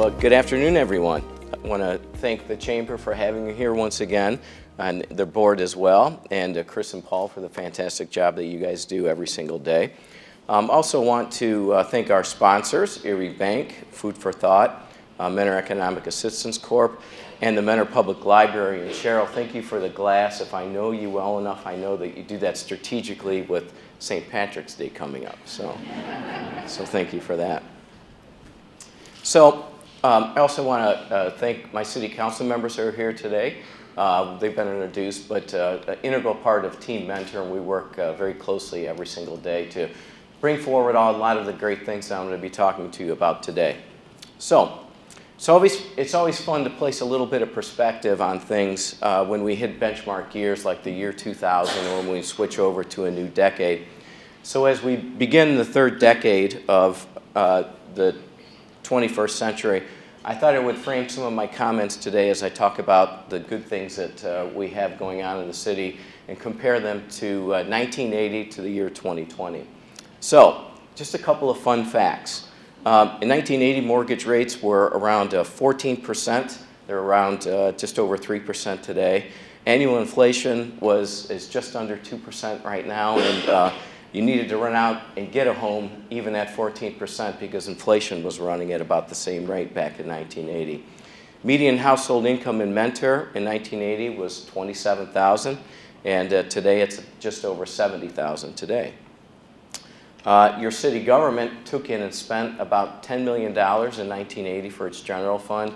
Well, good afternoon, everyone. I want to thank the Chamber for having me here once again, and the board as well, and Chris and Paul for the fantastic job that you guys do every single day. Also want to thank our sponsors, Erie Bank, Food for Thought, Mentor Economic Assistance Corp., and the Mentor Public Library. And Cheryl, thank you for the glass. If I know you well enough, I know that you do that strategically with St. Patrick's Day coming up. So thank you for that. So I also want to thank my city council members who are here today. They've been introduced, but an integral part of Team Mentor, and we work very closely every single day to bring forward a lot of the great things that I'm going to be talking to you about today. So it's always fun to place a little bit of perspective on things when we hit benchmark years like the year 2000 or when we switch over to a new decade. So as we begin the third decade of the 21st century, I thought I would frame some of my comments today as I talk about the good things that we have going on in the city and compare them to 1980 to the year 2020. So just a couple of fun facts. In 1980, mortgage rates were around 14%. They're around just over 3% today. Annual inflation is just under 2% right now, and you needed to run out and get a home even at 14% because inflation was running at about the same rate back in 1980. Median household income in Mentor in 1980 was $27,000, and today it's just over $70,000 today. Your city government took in and spent about $10 million in 1980 for its general fund,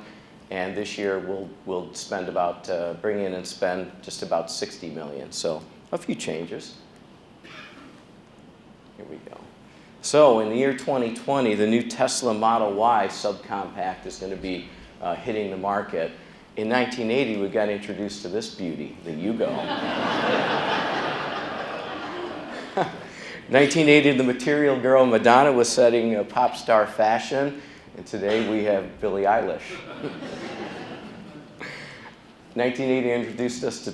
and this year we'll spend about, bring in and spend just about $60 million. So a few changes. Here we go. So in the year 2020, the new Tesla Model Y subcompact is going to be hitting the market. In 1980, we got introduced to this beauty, the Yugo. 1980, the Material Girl Madonna was setting pop star fashion, and today we have Billie Eilish. 1980 introduced us to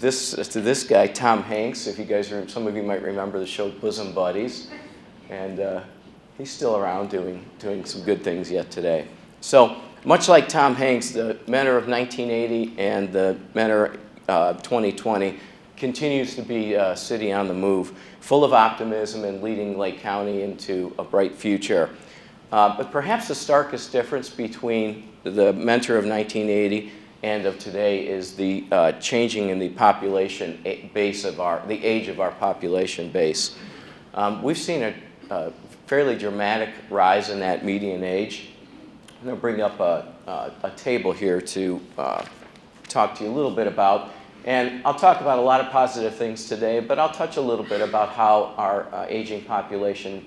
this guy, Tom Hanks. If you guys some of you might remember the show Bosom Buddies, and he's still around doing some good things yet today. So much like Tom Hanks, the Mentor of 1980 and the Mentor 2020 continues to be a city on the move, full of optimism and leading Lake County into a bright future. But perhaps the starkest difference between the Mentor of 1980 and of today is the changing in the population base of the age of our population base. We've seen a fairly dramatic rise in that median age. I'm going to bring up a table here to talk to you a little bit about. And I'll talk about a lot of positive things today, but I'll touch a little bit about how our aging population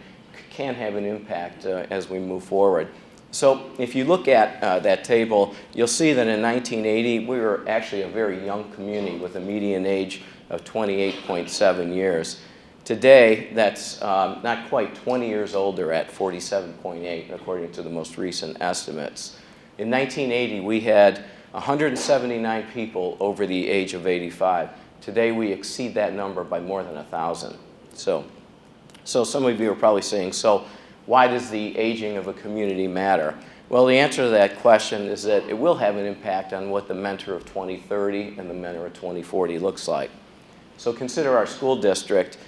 can have an impact as we move forward. So if you look at that table, you'll see that in 1980, we were actually a very young community with a median age of 28.7 years. Today, that's not quite 20 years older at 47.8, according to the most recent estimates. In 1980, we had 179 people over the age of 85. Today, we exceed that number by more than 1,000. So some of you are probably saying, so why does the aging of a community matter? Well, the answer to that question is that it will have an impact on what the Mentor of 2030 and the Mentor of 2040 looks like. So consider our school district.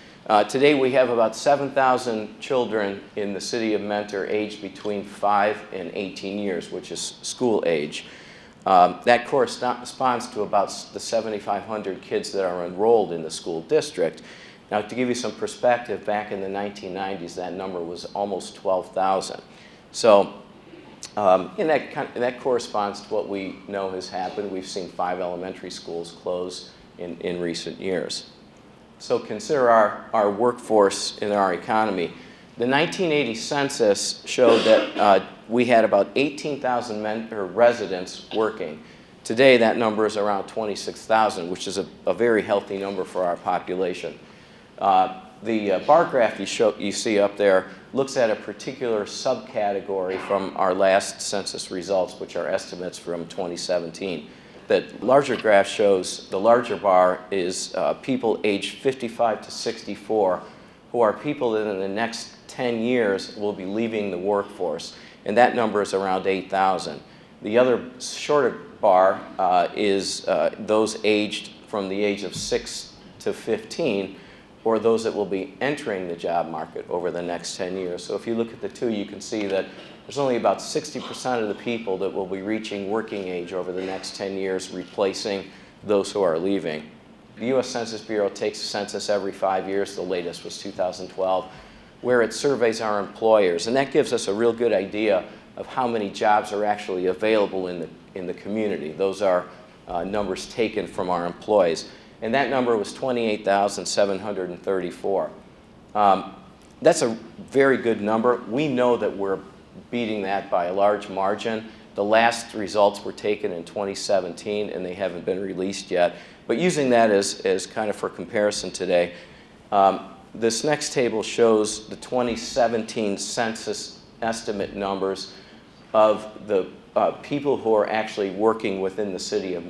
Today we have about 7,000 children in the city of Mentor aged between 5 and 18 years, which is school age. That corresponds to about the 7,500 kids that are enrolled in the school district. Now, to give you some perspective, back in the 1990s, that number was almost 12,000. So and that corresponds to what we know has happened. We've seen 5 elementary schools close in recent years. So consider our workforce in our economy. The 1980 census showed that we had about 18,000 residents working. Today, that number is around 26,000, which is a very healthy number for our population. The bar graph you see up there looks at a particular subcategory from our last census results, which are estimates from 2017. The larger graph shows the larger bar is people aged 55 to 64 who are people that in the next 10 years will be leaving the workforce, and that number is around 8,000. The other shorter bar is those aged from the age of 6 to 15, or those that will be entering the job market over the next 10 years. So if you look at the two, you can see that there's only about 60% of the people that will be reaching working age over the next 10 years, replacing those who are leaving. The U.S. Census Bureau takes a census every 5 years. The latest was 2012, where it surveys our employers. And that gives us a real good idea of how many jobs are actually available in the community. Those are numbers taken from our employees. And that number was 28,734. That's a very good number. We know that we're beating that by a large margin. The last results were taken in 2017, and they haven't been released yet. But using that as kind of for comparison today, this next table shows the 2017 census estimate numbers of the people who are actually working within the city of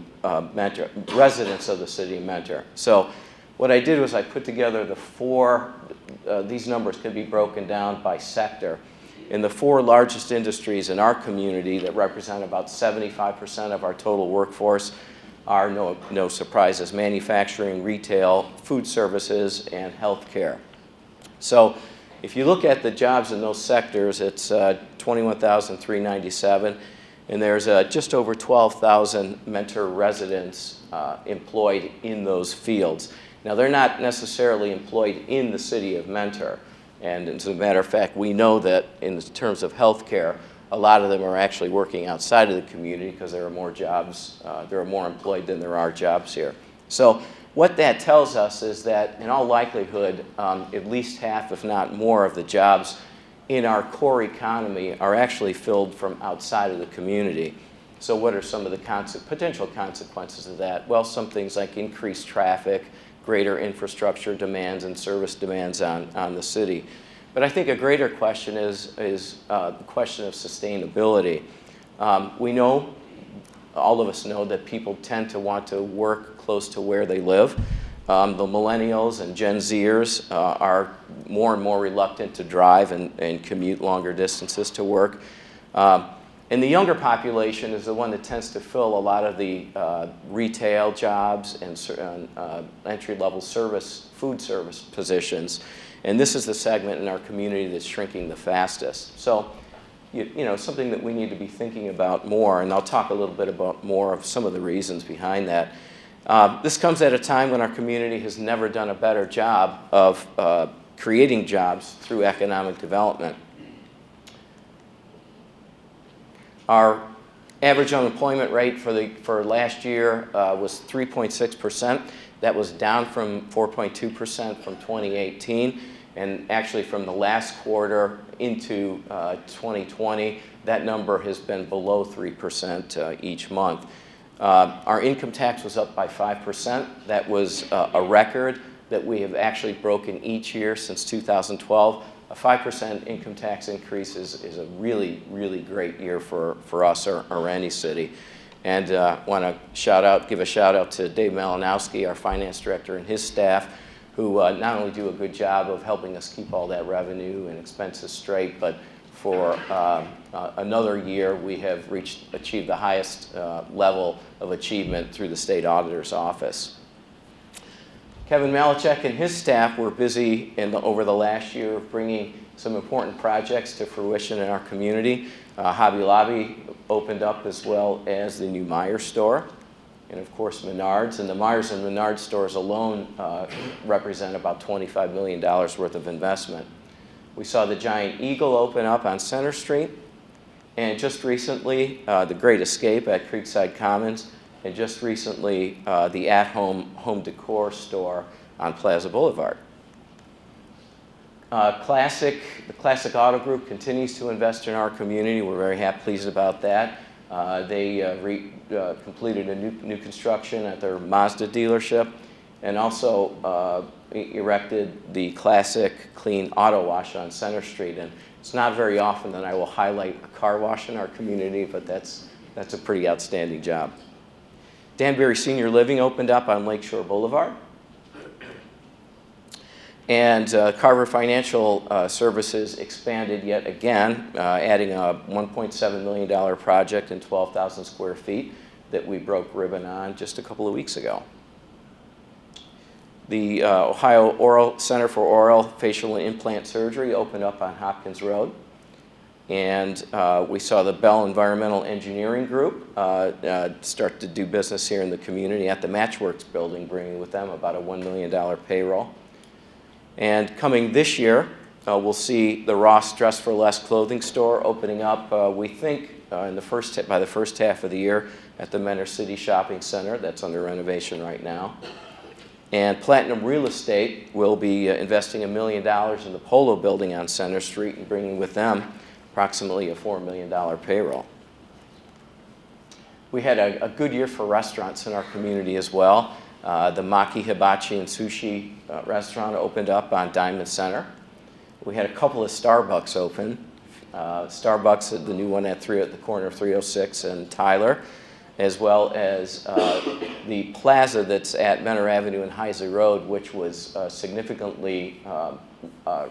Mentor, residents of the city of Mentor. So what I did was I put together the four, these numbers can be broken down by sector. In the four largest industries in our community that represent about 75% of our total workforce are, no surprises, manufacturing, retail, food services, and healthcare. So if you look at the jobs in those sectors, it's 21,397, and there's just over 12,000 Mentor residents employed in those fields. Now, they're not necessarily employed in the city of Mentor. And as a matter of fact, we know that in terms of healthcare, a lot of them are actually working outside of the community because there are more jobs, there are more employed than there are jobs here. So what that tells us is that in all likelihood, at least half, if not more, of the jobs in our core economy are actually filled from outside of the community. So what are some of the potential consequences of that? Well, some things like increased traffic, greater infrastructure demands and service demands on the city. But I think a greater question is the question of sustainability. We know, all of us know, that people tend to want to work close to where they live. The millennials and Gen Zers are more and more reluctant to drive and commute longer distances to work. And the younger population is the one that tends to fill a lot of the retail jobs and entry-level food service positions. And this is the segment in our community that's shrinking the fastest. So, you know, something that we need to be thinking about more, and I'll talk a little bit about more of some of the reasons behind that. This comes at a time when our community has never done a better job of creating jobs through economic development. Our average unemployment rate for last year was 3.6%. That was down from 4.2% from 2018. And actually from the last quarter into 2020, that number has been below 3% each month. Our income tax was up by 5%. That was a record that we have actually broken each year since 2012. A 5% income tax increase is a really, really great year for us or any city. And I want to give a shout out to Dave Malinowski, our finance director, and his staff, who not only do a good job of helping us keep all that revenue and expenses straight, but for another year we have achieved the highest level of achievement through the state auditor's office. Kevin Malachek and his staff were busy over the last year bringing some important projects to fruition in our community. Hobby Lobby opened up, as well as the new Meijer store, and of course Menards. And the Meijers and Menards stores alone represent about $25 million worth of investment. We saw the Giant Eagle open up on Center Street, and just recently the Great Escape at Creekside Commons, and just recently the at-home home decor store on Plaza Boulevard. The Classic Auto Group continues to invest in our community. We're very pleased about that. They completed a new construction at their Mazda dealership, and also erected the Classic Clean Auto Wash on Center Street. And it's not very often that I will highlight a car wash in our community, but that's a pretty outstanding job. Danbury Senior Living opened up on Lakeshore Boulevard. And Carver Financial Services expanded yet again, adding a $1.7 million project in 12,000 square feet that we broke ribbon on just a couple of weeks ago. The Ohio Oral Center for Oral, Facial, and Implant Surgery opened up on Hopkins Road. And we saw the Bell Environmental Engineering Group start to do business here in the community at the Matchworks building, bringing with them about a $1 million payroll. And coming this year, we'll see the Ross Dress for Less clothing store opening up, we think, by the first half of the year at the Mentor City Shopping Center. That's under renovation right now. And Platinum Real Estate will be investing $1 million in the Polo building on Center Street and bringing with them approximately a $4 million payroll. We had a good year for restaurants in our community as well. The Maki Hibachi and Sushi restaurant opened up on Diamond Center. We had a couple of Starbucks open. Starbucks, the new one at the corner of 306 and Tyler, as well as the plaza that's at Mentor Avenue and Heisey Road, which was significantly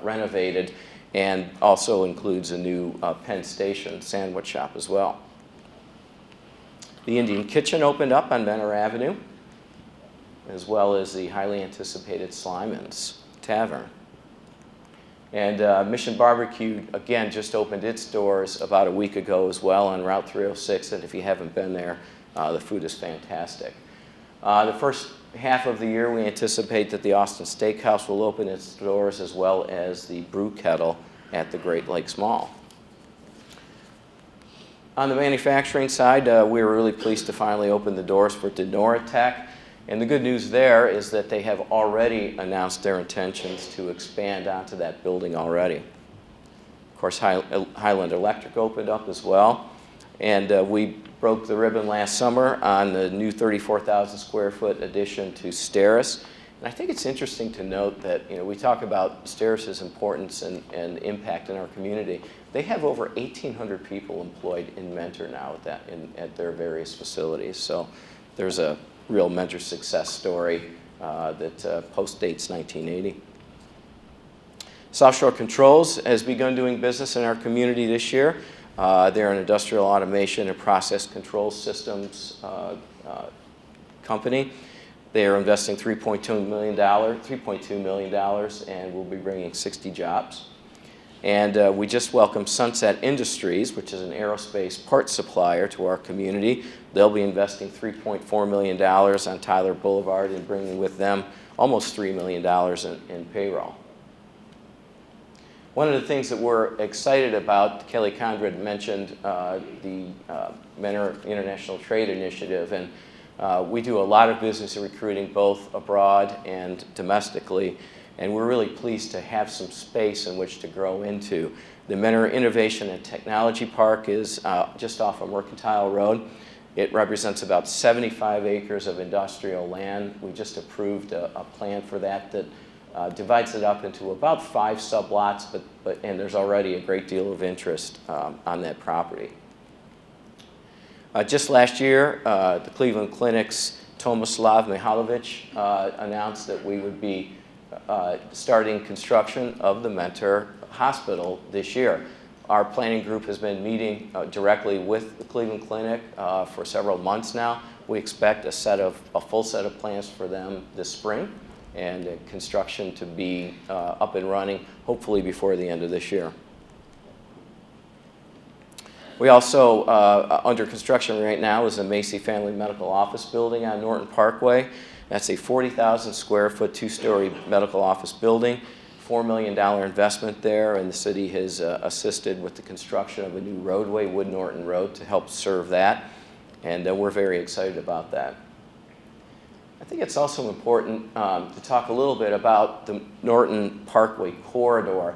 renovated and also includes a new Penn Station sandwich shop as well. The Indian Kitchen opened up on Mentor Avenue, as well as the highly anticipated Slyman's Tavern. And Mission Barbecue, again, just opened its doors about a week ago as well on Route 306, and if you haven't been there, the food is fantastic. The first half of the year, we anticipate that the Austin Steakhouse will open its doors, as well as the Brew Kettle at the Great Lakes Mall. On the manufacturing side, we were really pleased to finally open the doors for Denora Tech. And the good news there is that they have already announced their intentions to expand onto that building already. Of course, Highland Electric opened up as well. And we broke the ribbon last summer on the new 34,000 square foot addition to Steris. And I think it's interesting to note that we talk about Steris's importance and impact in our community. They have over 1,800 people employed in Mentor now at their various facilities. So there's a real Mentor success story that postdates 1980. South Shore Controls has begun doing business in our community this year. They're an industrial automation and process control systems company. They are investing $3.2 million, and will be bringing 60 jobs. And we just welcomed Sunset Industries, which is an aerospace parts supplier to our community. They'll be investing $3.4 million on Tyler Boulevard and bringing with them almost $3 million in payroll. One of the things that we're excited about, Kelly Conrad mentioned the Mentor International Trade Initiative, and we do a lot of business recruiting both abroad and domestically, and we're really pleased to have some space in which to grow into. The Mentor Innovation and Technology Park is just off of Mercantile Road. It represents about 75 acres of industrial land. We just approved a plan for that divides it up into about 5 sublots, and there's already a great deal of interest on that property. Just last year, the Cleveland Clinic's Tomislav Mihailovich announced that we would be starting construction of the Mentor Hospital this year. Our planning group has been meeting directly with the Cleveland Clinic for several months now. We expect a full set of plans for them this spring, and construction to be up and running hopefully before the end of this year. We also, under construction right now, is the Macy Family Medical Office building on Norton Parkway. That's a 40,000 square foot, 2-story medical office building, $4 million investment there, and the city has assisted with the construction of a new roadway, Wood Norton Road, to help serve that, and we're very excited about that. I think it's also important to talk a little bit about the Norton Parkway corridor.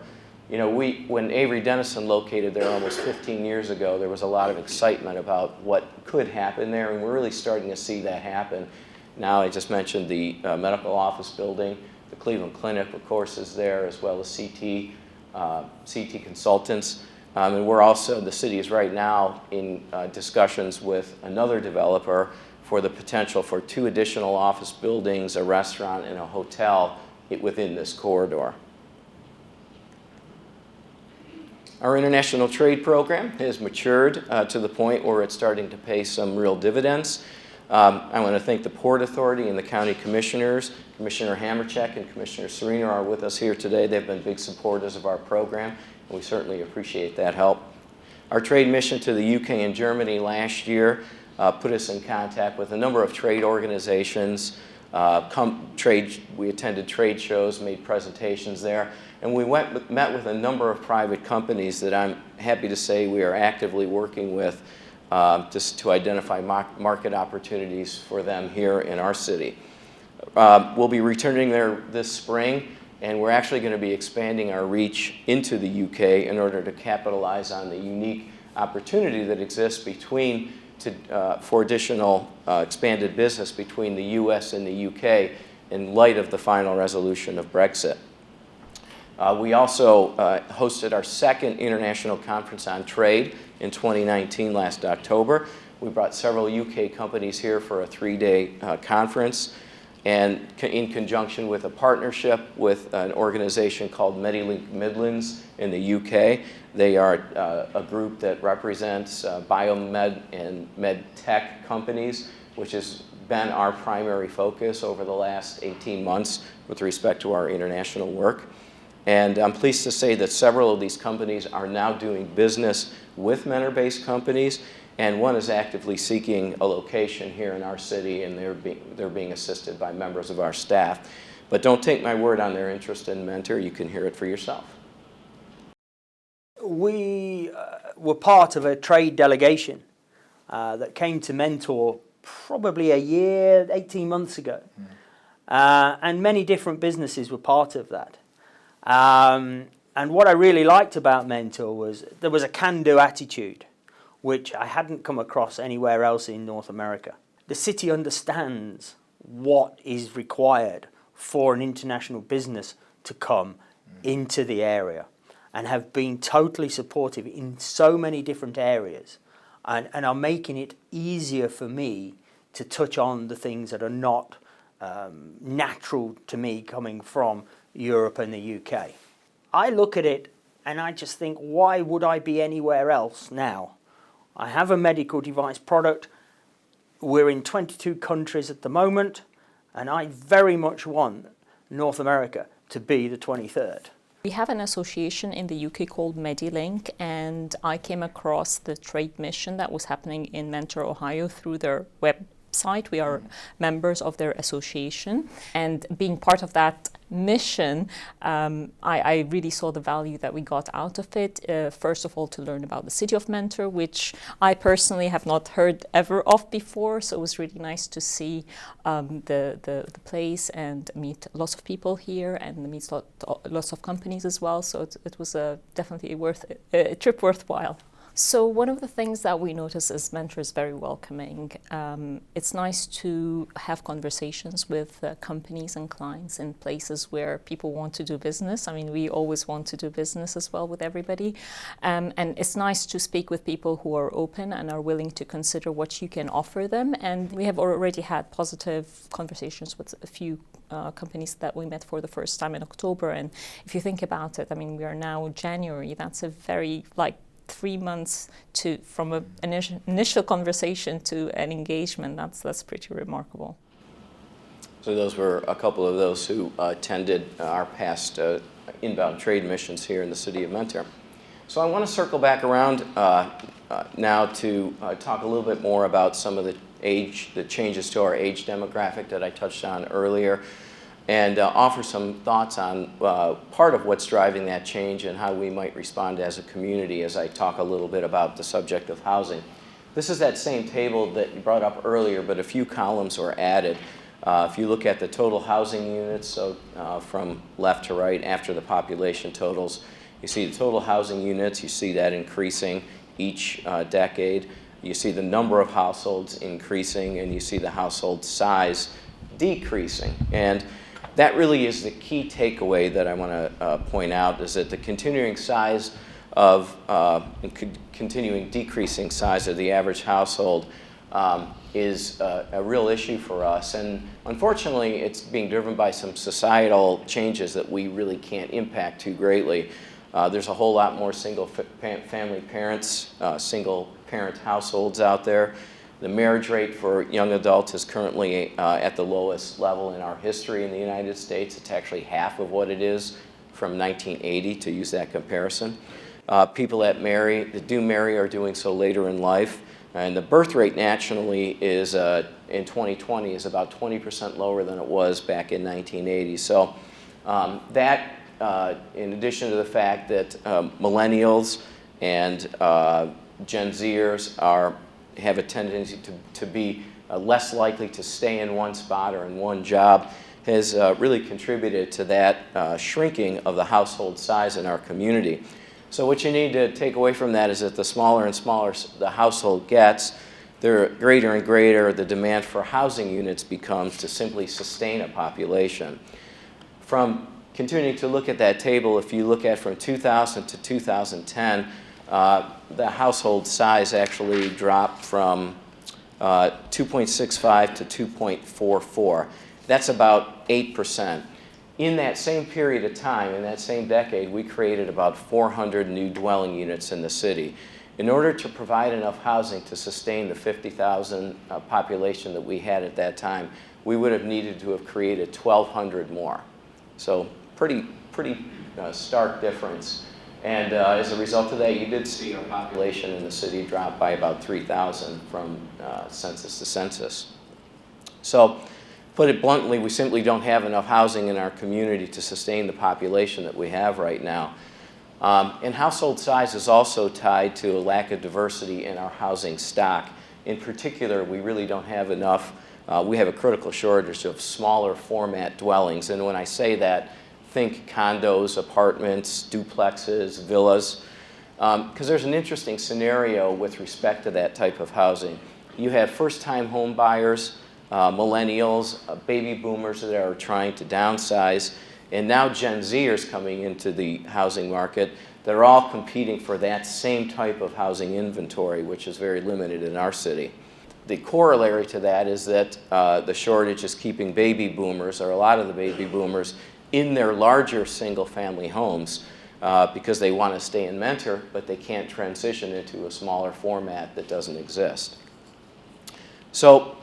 When Avery Dennison located there almost 15 years ago, there was a lot of excitement about what could happen there, and we're really starting to see that happen. Now, I just mentioned the medical office building. The Cleveland Clinic, of course, is there, as well as CT Consultants. And the city is right now in discussions with another developer for the potential for 2 additional office buildings, a restaurant, and a hotel within this corridor. Our international trade program has matured to the point where it's starting to pay some real dividends. I want to thank the Port Authority and the County Commissioners. Commissioner Hamercheck and Commissioner Serena are with us here today. They've been big supporters of our program, and we certainly appreciate that help. Our trade mission to the UK and Germany last year put us in contact with a number of trade organizations. We attended trade shows, made presentations there, and we met with a number of private companies that I'm happy to say we are actively working with just to identify market opportunities for them here in our city. We'll be returning there this spring, and we're actually going to be expanding our reach into the UK in order to capitalize on the unique opportunity that exists for additional expanded business between the US and the UK in light of the final resolution of Brexit. We also hosted our second International Conference on Trade in 2019 last October. We brought several UK companies here for a 3-day conference, and in conjunction with a partnership with an organization called Medilink Midlands in the UK. They are a group that represents biomed and med tech companies, which has been our primary focus over the last 18 months with respect to our international work. And I'm pleased to say that several of these companies are now doing business with Mentor-based companies, and one is actively seeking a location here in our city, and they're being assisted by members of our staff. But don't take my word on their interest in Mentor. You can hear it for yourself. We were part of a trade delegation that came to Mentor probably 18 months ago. And many different businesses were part of that. And what I really liked about Mentor was there was a can-do attitude, which I hadn't come across anywhere else in North America. The city understands what is required for an international business to come into the area, and have been totally supportive in so many different areas, and are making it easier for me to touch on the things that are not natural to me coming from Europe and the UK. I look at it and I just think, why would I be anywhere else now? I have a medical device product. We're in 22 countries at the moment, and I very much want North America to be the 23rd. We have an association in the UK called Medilink, and I came across the trade mission that was happening in Mentor, Ohio through their website. We are members of their association, and being part of that mission, I really saw the value that we got out of it. First of all, to learn about the city of Mentor, which I personally have not heard ever of before, so it was really nice to see the place and meet lots of people here, and meet lots of companies as well, so it was definitely a trip worthwhile. So one of the things that we notice is Mentor is very welcoming. It's nice to have conversations with companies and clients in places where people want to do business. I mean, we always want to do business as well with everybody. And it's nice to speak with people who are open and are willing to consider what you can offer them. And we have already had positive conversations with a few companies that we met for the first time in October. And if you think about it, I mean, we are now January. That's a very, 3 months from an initial conversation to an engagement. That's pretty remarkable. So those were a couple of those who attended our past inbound trade missions here in the city of Mentor. So I want to circle back around now to talk a little bit more about some of the changes to our age demographic that I touched on earlier, and offer some thoughts on part of what's driving that change and how we might respond as a community as I talk a little bit about the subject of housing. This is that same table that you brought up earlier, but a few columns were added. If you look at the total housing units, so from left to right after the population totals, you see the total housing units, you see that increasing each decade. You see the number of households increasing, and you see the household size decreasing. And that really is the key takeaway that I want to point out, is that the continuing decreasing size of the average household is a real issue for us. And unfortunately, it's being driven by some societal changes that we really can't impact too greatly. There's a whole lot more single-family parents, single-parent households out there. The marriage rate for young adults is currently at the lowest level in our history in the United States. It's actually half of what it is from 1980, to use that comparison. People that do marry are doing so later in life. And the birth rate nationally is, in 2020, is about 20% lower than it was back in 1980. So that, in addition to the fact that millennials and Gen Zers have a tendency to be less likely to stay in one spot or in one job, has really contributed to that shrinking of the household size in our community. So what you need to take away from that is that the smaller and smaller the household gets, the greater and greater the demand for housing units becomes to simply sustain a population. From continuing to look at that table, if you look at from 2000 to 2010, the household size actually dropped from 2.65 to 2.44. That's about 8%. In that same period of time, in that same decade, we created about 400 new dwelling units in the city. In order to provide enough housing to sustain the 50,000 population that we had at that time, we would have needed to have created 1,200 more. So pretty stark difference. And as a result of that, you did see our population in the city drop by about 3,000 from census to census. So, put it bluntly, we simply don't have enough housing in our community to sustain the population that we have right now. And household size is also tied to a lack of diversity in our housing stock. In particular, we really don't have enough, we have a critical shortage of smaller format dwellings. And when I say that, think condos, apartments, duplexes, villas, because there's an interesting scenario with respect to that type of housing. You have first-time home buyers, millennials, baby boomers that are trying to downsize, and now Gen Zers coming into the housing market. They're all competing for that same type of housing inventory, which is very limited in our city. The corollary to that is that the shortage is keeping baby boomers, or a lot of the baby boomers, in their larger single-family homes because they want to stay in Mentor, but they can't transition into a smaller format that doesn't exist. So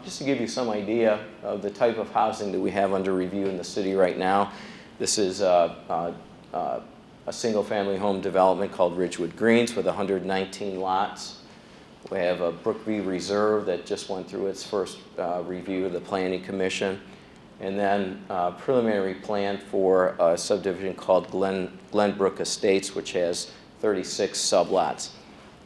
just to give you some idea of the type of housing that we have under review in the city right now, this is a single-family home development called Ridgewood Greens with 119 lots. We have a Brookview Reserve that just went through its first review of the Planning Commission, and then a preliminary plan for a subdivision called Glenbrook Estates, which has 36 sublots.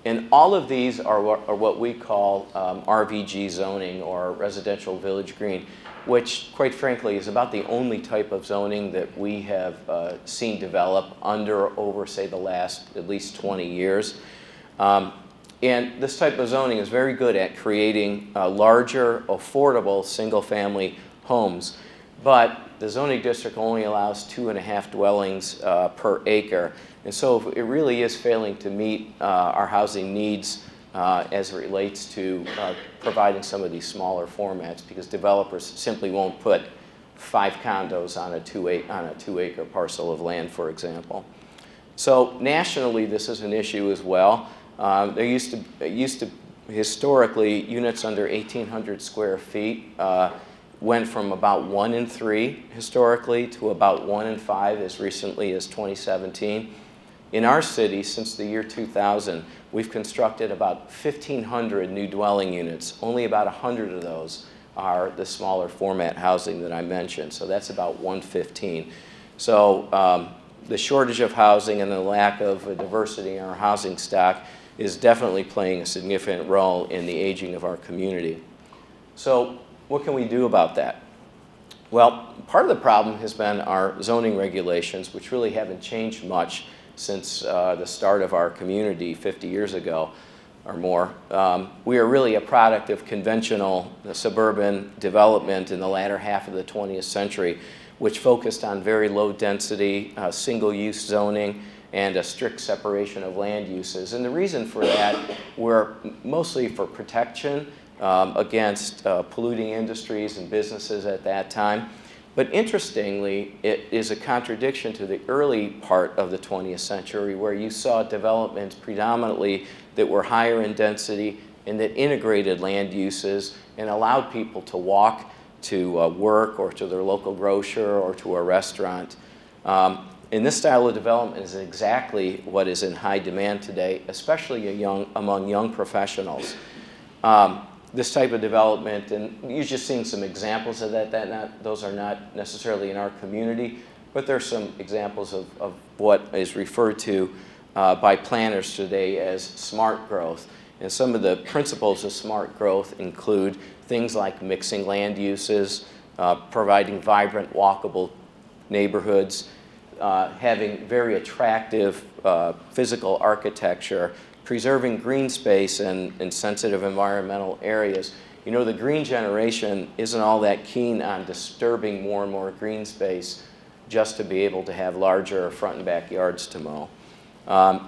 And all of these are what we call RVG zoning, or residential village green, which quite frankly is about the only type of zoning that we have seen develop over, say, the last at least 20 years. And this type of zoning is very good at creating larger, affordable single-family homes. But the zoning district only allows 2.5 dwellings per acre. And so it really is failing to meet our housing needs as it relates to providing some of these smaller formats, because developers simply won't put 5 condos on a 2-acre parcel of land, for example. So nationally, this is an issue as well. There used to historically, units under 1,800 square feet went from about 1 in 3 historically to about 1 in 5 as recently as 2017. In our city, since the year 2000, we've constructed about 1,500 new dwelling units. Only about 100 of those are the smaller format housing that I mentioned, so that's about 115. So the shortage of housing and the lack of diversity in our housing stock is definitely playing a significant role in the aging of our community. So what can we do about that? Well, part of the problem has been our zoning regulations, which really haven't changed much since the start of our community 50 years ago or more. We are really a product of conventional suburban development in the latter half of the 20th century, which focused on very low density, single-use zoning, and a strict separation of land uses. And the reason for that were mostly for protection against polluting industries and businesses at that time. But interestingly, it is a contradiction to the early part of the 20th century, where you saw developments predominantly that were higher in density and that integrated land uses and allowed people to walk to work or to their local grocer or to a restaurant. And this style of development is exactly what is in high demand today, especially among young professionals. This type of development, and you're just seeing some examples of that. Those are not necessarily in our community, but there's some examples of what is referred to by planners today as smart growth. And some of the principles of smart growth include things like mixing land uses, providing vibrant, walkable neighborhoods, having very attractive physical architecture, preserving green space and sensitive environmental areas. You know, the green generation isn't all that keen on disturbing more and more green space just to be able to have larger front and backyards to mow.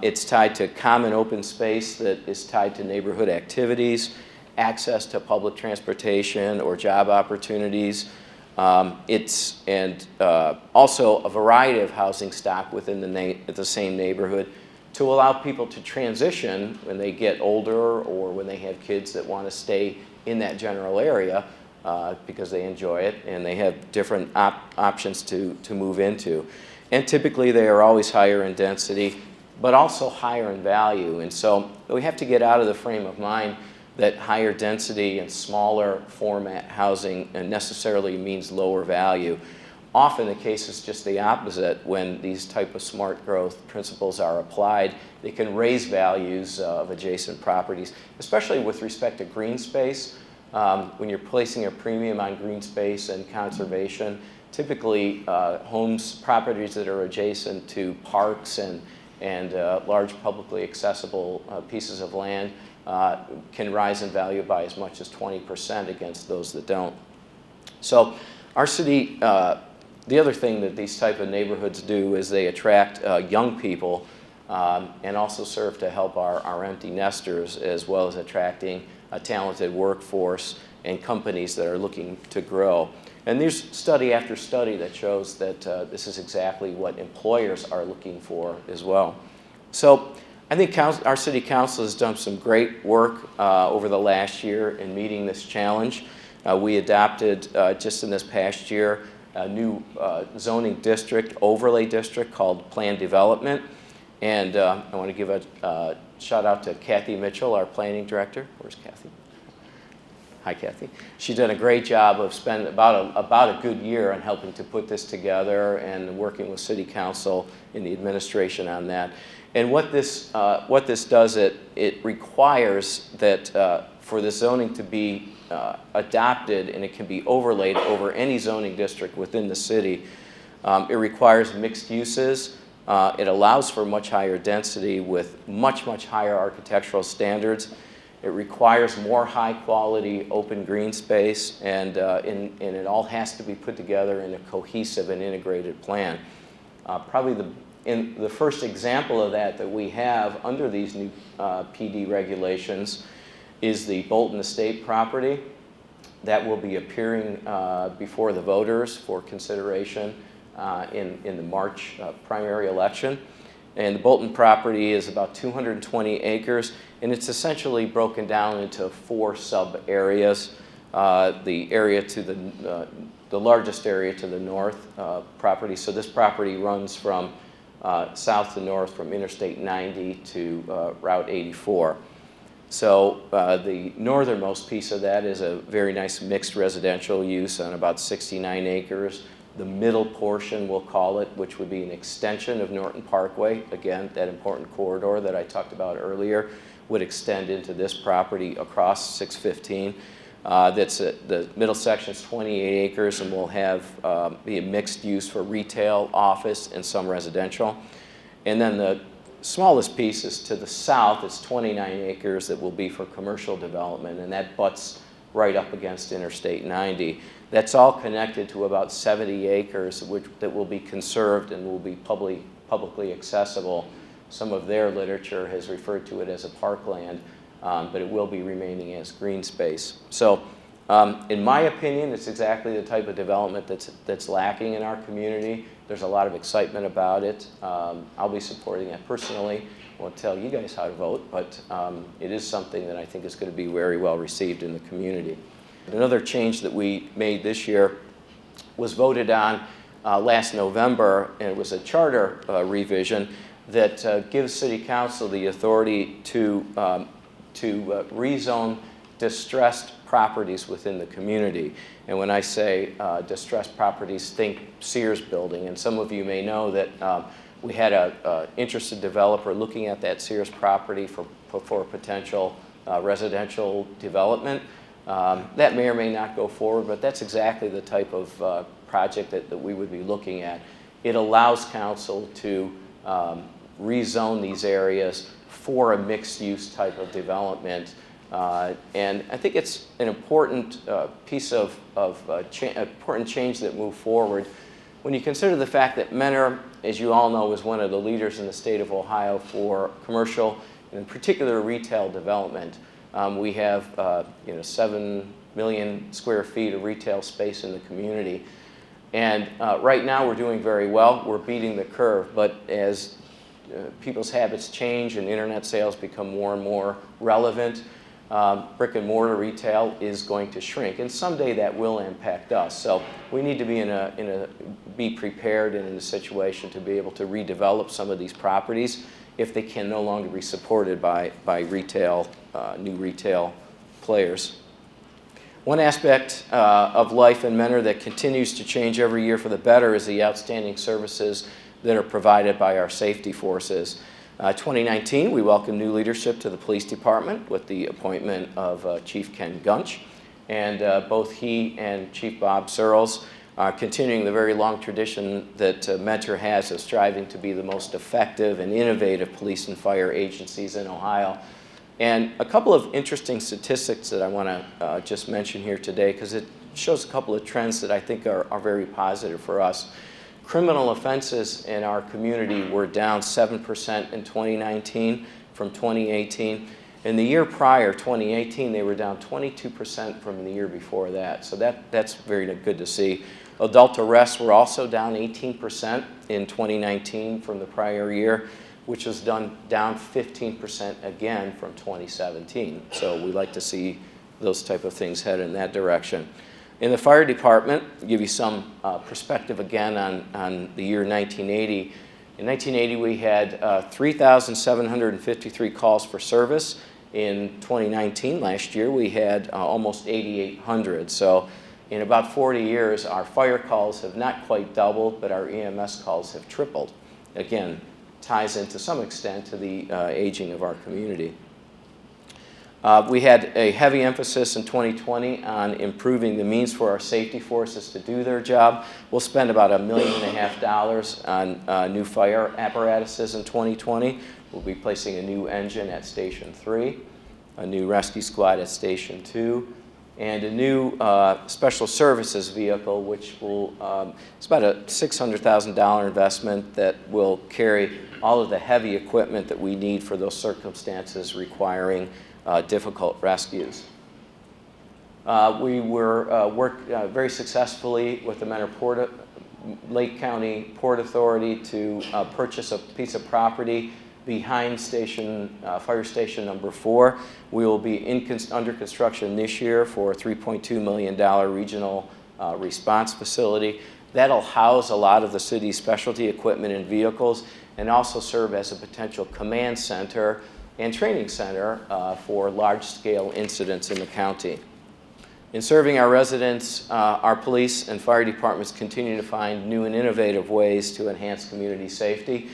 It's tied to common open space that is tied to neighborhood activities, access to public transportation or job opportunities. Also a variety of housing stock within the same neighborhood to allow people to transition when they get older or when they have kids that want to stay in that general area because they enjoy it and they have different options to move into. And typically they are always higher in density, but also higher in value. And so we have to get out of the frame of mind that higher density and smaller format housing necessarily means lower value. Often the case is just the opposite. When these type of smart growth principles are applied, they can raise values of adjacent properties, especially with respect to green space. When you're placing a premium on green space and conservation, typically properties that are adjacent to parks and large publicly accessible pieces of land can rise in value by as much as 20% against those that don't. So our city, the other thing that these type of neighborhoods do is they attract young people and also serve to help our empty nesters, as well as attracting a talented workforce and companies that are looking to grow. And there's study after study that shows that this is exactly what employers are looking for as well. So I think our city council has done some great work over the last year in meeting this challenge. We adopted just in this past year a new zoning district, overlay district called Planned Development. And I want to give a shout out to Kathy Mitchell, our planning director. Where's Kathy? Hi, Kathy. She's done a great job of spending about a good year on helping to put this together and working with city council in the administration on that. And what this does, it requires that for the zoning to be adopted, and it can be overlaid over any zoning district within the city. It requires mixed uses. It allows for much higher density with much higher architectural standards. It requires more high quality open green space, and it all has to be put together in a cohesive and integrated plan. Probably the first example of that we have under these new PD regulations is the Bolton Estate property that will be appearing before the voters for consideration in the March primary election. And the Bolton property is about 220 acres, and it's essentially broken down into 4 sub-areas. The area to the largest area to the north property. So this property runs from south to north from Interstate 90 to Route 84. So the northernmost piece of that is a very nice mixed residential use on about 69 acres. The middle portion, we'll call it, which would be an extension of Norton Parkway, again, that important corridor that I talked about earlier, would extend into this property across 615. The middle section is 28 acres and will have be a mixed use for retail, office, and some residential. And then the smallest piece is to the south. It's 29 acres that will be for commercial development, and that butts right up against Interstate 90. That's all connected to about 70 acres that will be conserved and will be publicly accessible. Some of their literature has referred to it as a parkland but it will be remaining as green space. So in my opinion, it's exactly the type of development that's lacking in our community. There's a lot of excitement about it. I'll be supporting it personally. I won't tell you guys how to vote, but it is something that I think is going to be very well received in the community. Another change that we made this year was voted on last November, and it was a charter revision that gives City Council the authority to rezone distressed properties within the community. And when I say distressed properties, think Sears building. And some of you may know that we had an interested developer looking at that Sears property for potential residential development. That may or may not go forward, but that's exactly the type of project that we would be looking at. It allows council to rezone these areas for a mixed-use type of development. And I think it's an important piece of important change that moved forward. When you consider the fact that Mentor, as you all know, is one of the leaders in the state of Ohio for commercial and in particular retail development. We have 7 million square feet of retail space in the community. And right now we're doing very well. We're beating the curve, but as people's habits change and internet sales become more and more relevant, brick and mortar retail is going to shrink, and someday that will impact us. So we need to be prepared and in a situation to be able to redevelop some of these properties if they can no longer be supported by retail, new retail players. One aspect of life in Mentor that continues to change every year for the better is the outstanding services that are provided by our safety forces. 2019, we welcomed new leadership to the police department with the appointment of Chief Ken Gunch. And both he and Chief Bob Searles are continuing the very long tradition that Mentor has of striving to be the most effective and innovative police and fire agencies in Ohio. And a couple of interesting statistics that I want to just mention here today, because it shows a couple of trends that I think are very positive for us. Criminal offenses in our community were down 7% in 2019 from 2018. In the year prior, 2018, they were down 22% from the year before that. So that's very good to see. Adult arrests were also down 18% in 2019 from the prior year, which was down 15% again from 2017. So we like to see those type of things head in that direction. In the fire department, to give you some perspective again on the year 1980. In 1980, we had 3,753 calls for service. In 2019, last year, we had almost 8,800. So in about 40 years, our fire calls have not quite doubled, but our EMS calls have tripled. Again, ties into some extent to the aging of our community. We had a heavy emphasis in 2020 on improving the means for our safety forces to do their job. We'll spend about $1.5 million on new fire apparatuses in 2020. We'll be placing a new engine at Station 3, a new rescue squad at Station 2, and a new special services vehicle, which will, it's about a $600,000 investment that will carry all of the heavy equipment that we need for those circumstances requiring difficult rescues. We worked very successfully with the Mentor Lake County Port Authority to purchase a piece of property behind Fire Station number 4. We will be under construction this year for a $3.2 million regional response facility. That'll house a lot of the city's specialty equipment and vehicles and also serve as a potential command center and training center for large-scale incidents in the county. In serving our residents, our police and fire departments continue to find new and innovative ways to enhance community safety.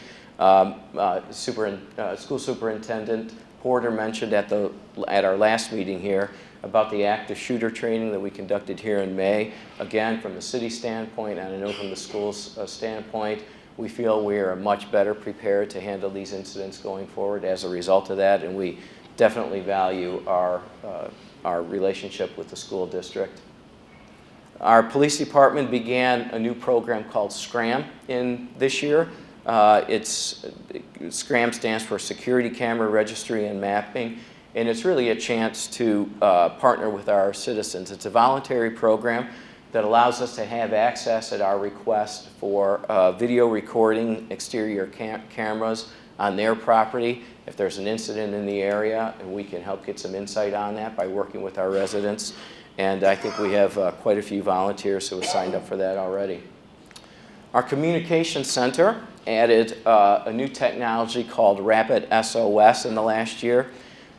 School Superintendent Porter mentioned at our last meeting here about the active shooter training that we conducted here in May. Again, from the city standpoint, and I know from the school's standpoint, we feel we are much better prepared to handle these incidents going forward as a result of that, and we definitely value our relationship with the school district. Our police department began a new program called SCRAM this year. SCRAM stands for Security Camera Registry and Mapping, and it's really a chance to partner with our citizens. It's a voluntary program that allows us to have access at our request for video recording exterior cameras on their property if there's an incident in the area, and we can help get some insight on that by working with our residents. And I think we have quite a few volunteers who have signed up for that already. Our communication center added a new technology called Rapid SOS in the last year.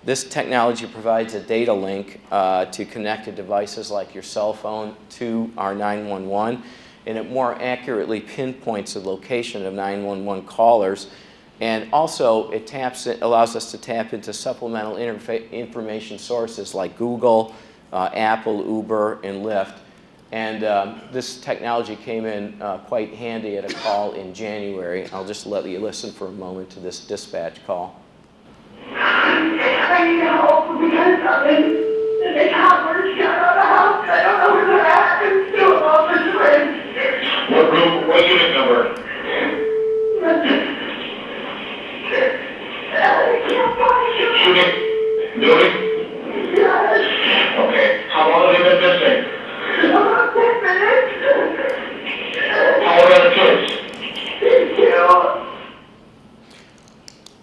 This technology provides a data link to connected devices like your cell phone to our 911, and it more accurately pinpoints the location of 911 callers. And also, it allows us to tap into supplemental information sources like Google, Apple, Uber, and Lyft. And this technology came in quite handy at a call in January. I'll just let you listen for a moment to this dispatch call. I need help because I'm in the coppers got out of the house. I don't know where they're at. I'm still in office with. What room? What unit number? I can't find you. Shooting? Building? Yes. Okay. How long have they been missing? About 10 minutes. How old are the kids? Thank you.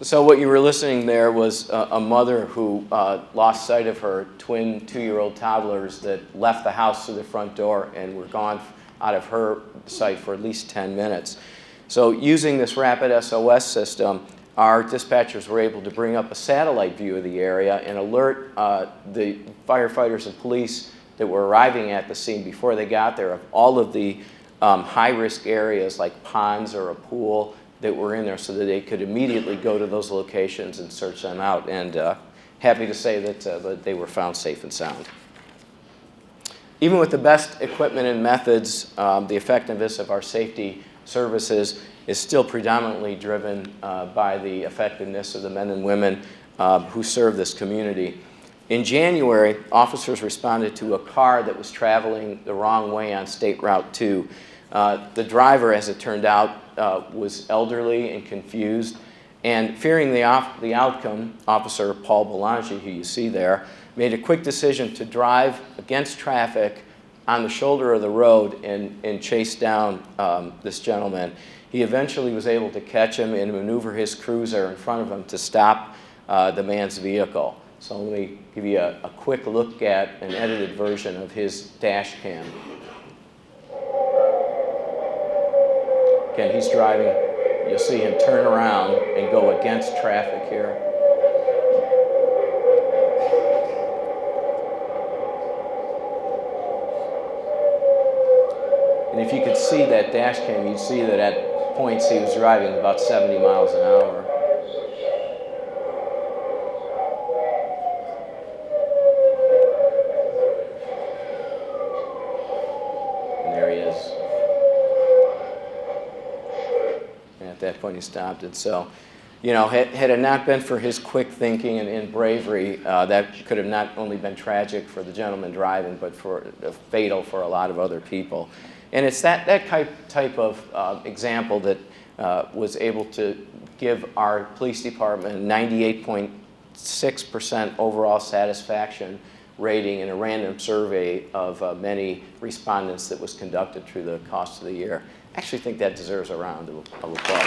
So what you were listening there was a mother who lost sight of her twin 2-year-old toddlers that left the house through the front door and were gone out of her sight for at least 10 minutes. So using this Rapid SOS system, our dispatchers were able to bring up a satellite view of the area and alert the firefighters and police that were arriving at the scene before they got there of all of the high-risk areas like ponds or a pool that were in there, so that they could immediately go to those locations and search them out. And happy to say that they were found safe and sound. Even with the best equipment and methods, the effectiveness of our safety services is still predominantly driven by the effectiveness of the men and women who serve this community. In January, officers responded to a car that was traveling the wrong way on State Route 2. The driver, as it turned out, was elderly and confused, and fearing the outcome, Officer Paul Belangi, who you see there, made a quick decision to drive against traffic on the shoulder of the road and chase down this gentleman. He eventually was able to catch him and maneuver his cruiser in front of him to stop the man's vehicle. So let me give you a quick look at an edited version of his dash cam. Again, he's driving. You'll see him turn around and go against traffic here. And if you could see that dash cam, you'd see that at points he was driving about 70 miles an hour. And there he is. And at that point he stopped it. So, you know, had it not been for his quick thinking and bravery, that could have not only been tragic for the gentleman driving, but fatal for a lot of other people. And it's that type of example that was able to give our police department a 98.6% overall satisfaction rating in a random survey of many respondents that was conducted through the course of the year. I actually think that deserves a round of applause.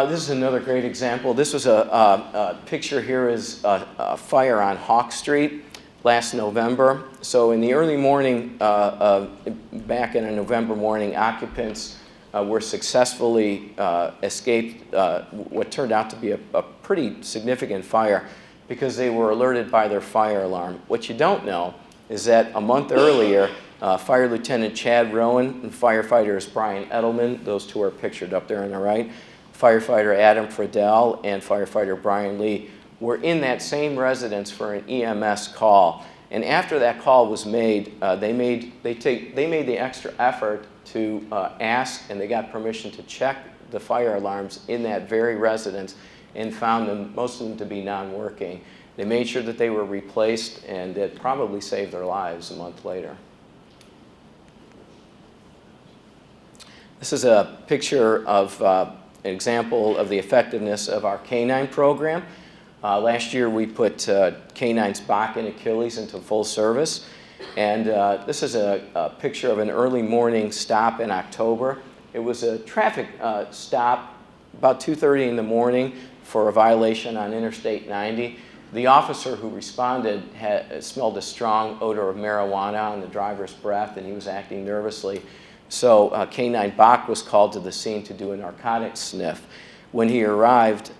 This is another great example. This was a picture here is a fire on Hawk Street last November. So in the early morning, back in a November morning, occupants were successfully escaped what turned out to be a pretty significant fire because they were alerted by their fire alarm. What you don't know is that a month earlier, Fire Lieutenant Chad Rowan and firefighters Brian Edelman, those two are pictured up there on the right, firefighter Adam Friedel and firefighter Brian Lee were in that same residence for an EMS call. And after that call was made, they made the extra effort to ask, and they got permission to check the fire alarms in that very residence and found them, most of them to be non-working. They made sure that they were replaced, and it probably saved their lives a month later. This is a picture of an example of the effectiveness of our canine program. Last year we put canines Bach and Achilles into full service. And this is a picture of an early morning stop in October. It was a traffic stop about 2:30 in the morning for a violation on Interstate 90. The officer who responded smelled a strong odor of marijuana on the driver's breath, and he was acting nervously. So Canine Bach was called to the scene to do a narcotics sniff. When he arrived,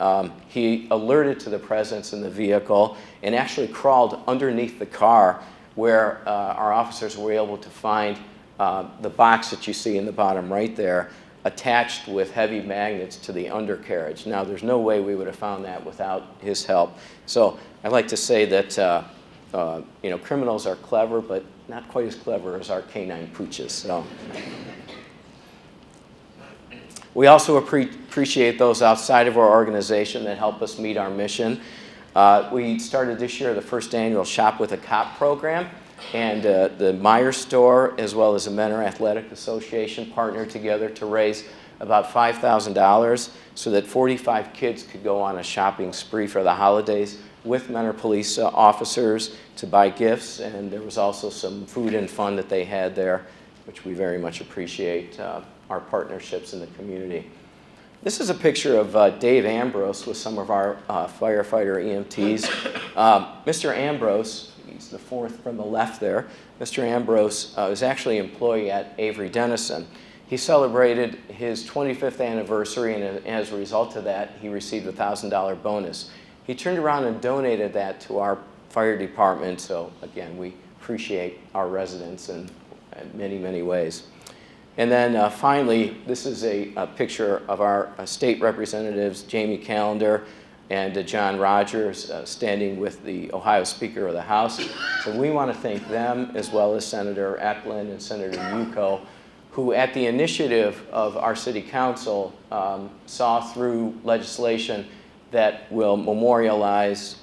he alerted to the presence in the vehicle and actually crawled underneath the car, where our officers were able to find the box that you see in the bottom right there, attached with heavy magnets to the undercarriage. Now, there's no way we would have found that without his help. So I like to say that you know, criminals are clever, but not quite as clever as our canine pooches. So we also appreciate those outside of our organization that help us meet our mission. We started this year the first annual Shop with a Cop program, and the Myers store as well as the Mentor Athletic Association partnered together to raise about $5,000 so that 45 kids could go on a shopping spree for the holidays with Mentor police officers to buy gifts, and there was also some food and fun that they had there, which we very much appreciate our partnerships in the community. This is a picture of Dave Ambrose with some of our firefighter EMTs. Mr. Ambrose, he's the fourth from the left there. Mr. Ambrose is actually an employee at Avery Dennison. He celebrated his 25th anniversary, and as a result of that, he received a $1,000 bonus. He turned around and donated that to our fire department, so again, we appreciate our residents in many, many ways. And then finally, this is a picture of our state representatives, Jamie Callender and John Rogers, standing with the Ohio Speaker of the House. So we want to thank them, as well as Senator Eklund and Senator Yuko, who at the initiative of our City Council saw through legislation that will memorialize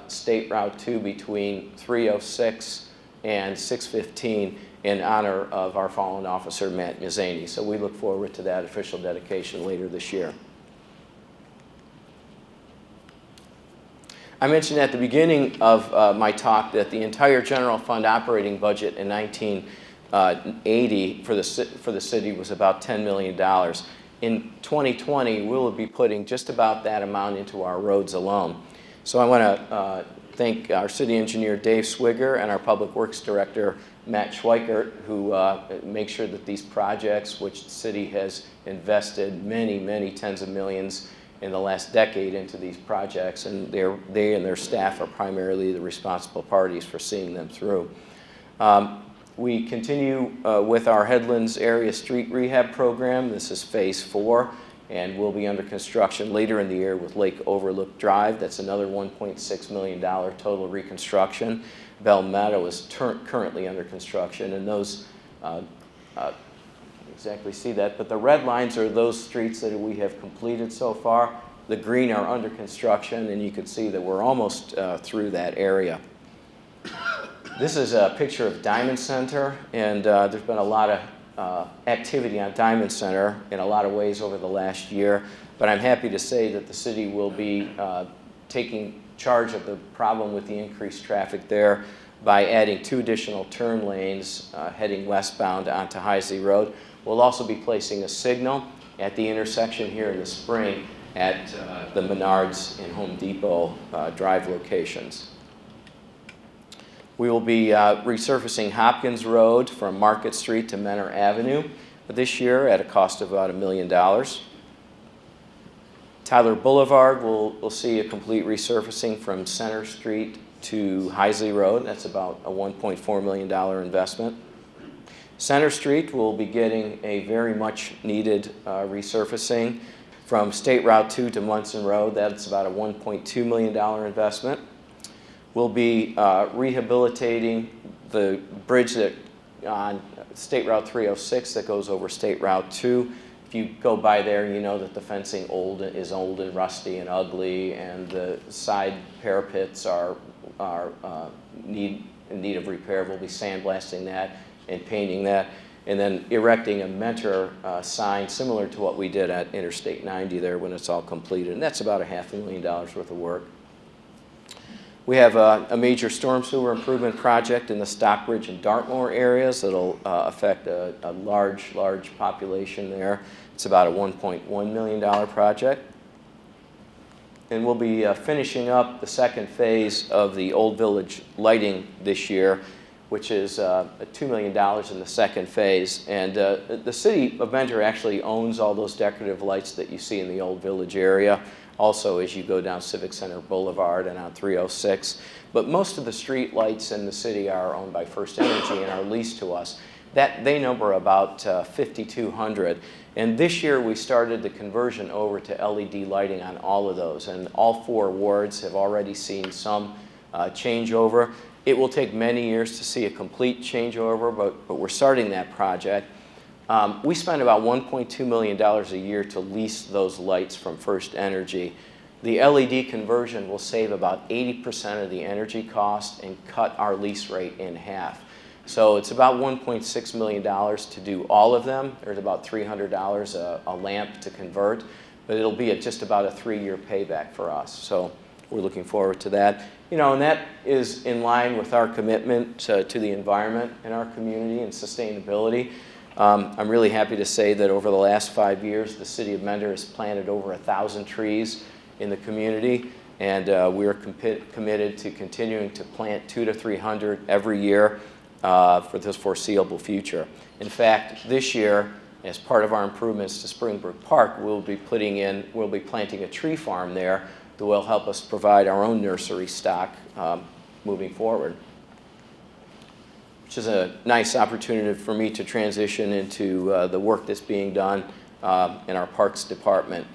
State Route 2 between 306 and 615 in honor of our fallen officer, Matt Mazzani. So we look forward to that official dedication later this year. I mentioned at the beginning of my talk that the entire general fund operating budget in 1980 for the city was about $10 million. In 2020, we'll be putting just about that amount into our roads alone. So I want to thank our city engineer, Dave Swigger, and our public works director, Matt Schweikert, who make sure that these projects, which the city has invested many, many tens of millions in the last decade into these projects, and they and their staff are primarily the responsible parties for seeing them through. We continue with our Headlands Area Street Rehab Program. This is phase 4, and will be under construction later in the year with Lake Overlook Drive. That's another $1.6 million total reconstruction. Bell Meadow is currently under construction, and those, exactly see that, but the red lines are those streets that we have completed so far. The green are under construction, and you can see that we're almost through that area. This is a picture of Diamond Center, and there's been a lot of activity on Diamond Center in a lot of ways over the last year, but I'm happy to say that the city will be taking charge of the problem with the increased traffic there by adding 2 additional turn lanes heading westbound onto Heisley Road. We'll also be placing a signal at the intersection here in the spring at the Menards and Home Depot Drive locations. We will be resurfacing Hopkins Road from Market Street to Menor Avenue this year at a cost of about $1 million. Tyler Boulevard will see a complete resurfacing from Center Street to Heisley Road. That's about a $1.4 million investment. Center Street will be getting a very much needed resurfacing from State Route 2 to Munson Road. That's about a $1.2 million investment. We'll be rehabilitating the bridge that on State Route 306 that goes over State Route 2. If you go by there, you know that the fencing is old and rusty and ugly, and the side parapets are in need of repair. We'll be sandblasting that and painting that. and then erecting a Mentor sign similar to what we did at Interstate 90 there when it's all completed. And that's about $500,000 worth of work. We have a major storm sewer improvement project in the Stockbridge and Dartmoor areas that'll affect a large population there. It's about a $1.1 million project. And we'll be finishing up the second phase of the Old Village lighting this year, which is $2 million in the second phase. And the city of Mentor actually owns all those decorative lights that you see in the Old Village area, also as you go down Civic Center Boulevard and on 306. But most of the street lights in the city are owned by First Energy and are leased to us. They number about 5,200. And this year we started the conversion over to LED lighting on all of those. And all 4 wards have already seen some changeover. It will take many years to see a complete changeover, but we're starting that project. We spend about $1.2 million a year to lease those lights from First Energy. The LED conversion will save about 80% of the energy cost and cut our lease rate in half. So it's about $1.6 million to do all of them. There's about $300 a lamp to convert, but it'll be just about a 3-year payback for us. So we're looking forward to that. You know, and that is in line with our commitment to the environment in our community and sustainability. I'm really happy to say that over the last 5 years, the city of Mentor has planted over 1,000 trees in the community, and we are committed to continuing to plant 200 to 300 every year for this foreseeable future. In fact, this year, as part of our improvements to Springbrook Park, we'll be planting a tree farm there that will help us provide our own nursery stock moving forward, which is a nice opportunity for me to transition into the work that's being done in our Parks Department.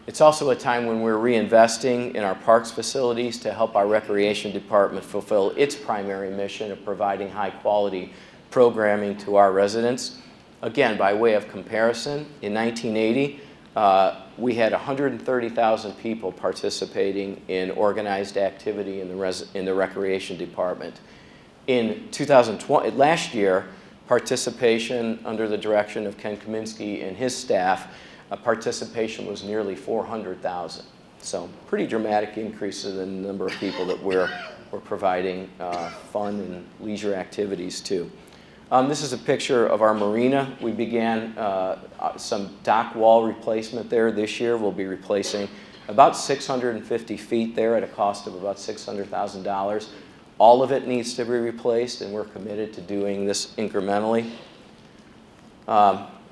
It's also a time when we're reinvesting in our parks facilities to help our Recreation Department fulfill its primary mission of providing high-quality programming to our residents. Again, by way of comparison, in 1980, we had 130,000 people participating in organized activity in the Recreation Department. In 2020, last year, participation under the direction of Ken Kaminsky and his staff, participation was nearly 400,000. So pretty dramatic increase in the number of people that we're providing fun and leisure activities to. This is a picture of our marina. We began some dock wall replacement there this year. We'll be replacing about 650 feet there at a cost of about $600,000. All of it needs to be replaced, and we're committed to doing this incrementally.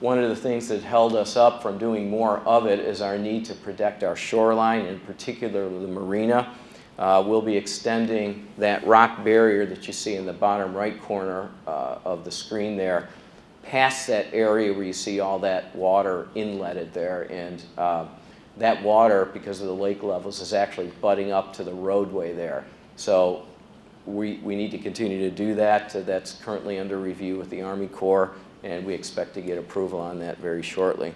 One of the things that held us up from doing more of it is our need to protect our shoreline, in particular the marina. We'll be extending that rock barrier that you see in the bottom right corner of the screen there, past that area where you see all that water inletted there. And that water, because of the lake levels, is actually butting up to the roadway there. So we need to continue to do that. That's currently under review with the Army Corps, and we expect to get approval on that very shortly.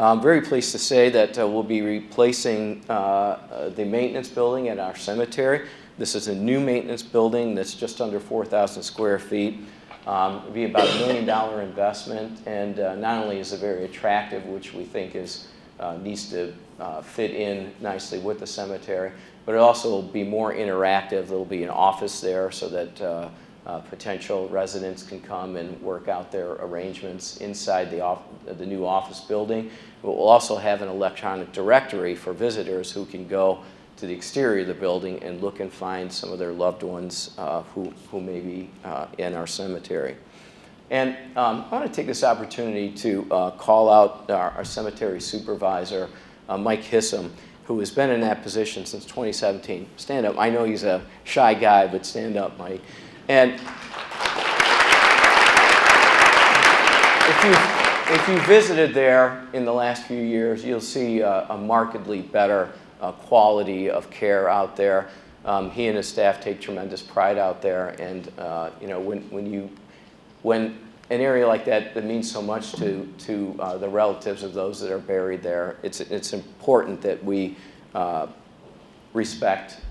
I'm very pleased to say that we'll be replacing the maintenance building at our cemetery. This is a new maintenance building that's just under 4,000 square feet. It'll be about $1 million investment, and not only is it very attractive, which we think needs to fit in nicely with the cemetery, but it also will be more interactive. There'll be an office there so that potential residents can come and work out their arrangements inside the new office building. But we'll also have an electronic directory for visitors who can go to the exterior of the building and look and find some of their loved ones who may be in our cemetery. And I want to take this opportunity to call out our cemetery supervisor, Mike Hissam, who has been in that position since 2017. Stand up. I know he's a shy guy, but stand up, Mike. And if you visited there in the last few years, you'll see a markedly better quality of care out there. He and his staff take tremendous pride out there, and you know, when an area like that means so much to the relatives of those that are buried there, it's important that we respect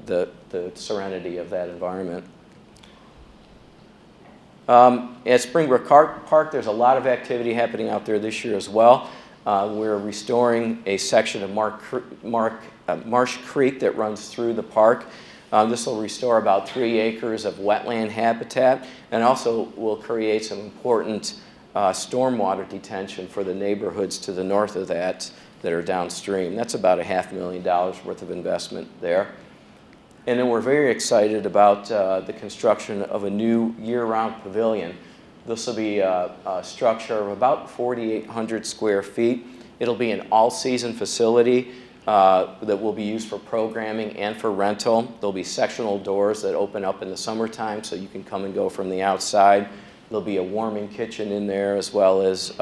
the serenity of that environment. At Springbrook Park, there's a lot of activity happening out there this year as well. We're restoring a section of Marsh Creek that runs through the park. This will restore about 3 acres of wetland habitat and also will create some important stormwater detention for the neighborhoods to the north of that are downstream. That's about $500,000 worth of investment there. And then we're very excited about the construction of a new year-round pavilion. This will be a structure of about 4,800 square feet. It'll be an all-season facility that will be used for programming and for rental. There'll be sectional doors that open up in the summertime so you can come and go from the outside. There'll be a warming kitchen in there as well as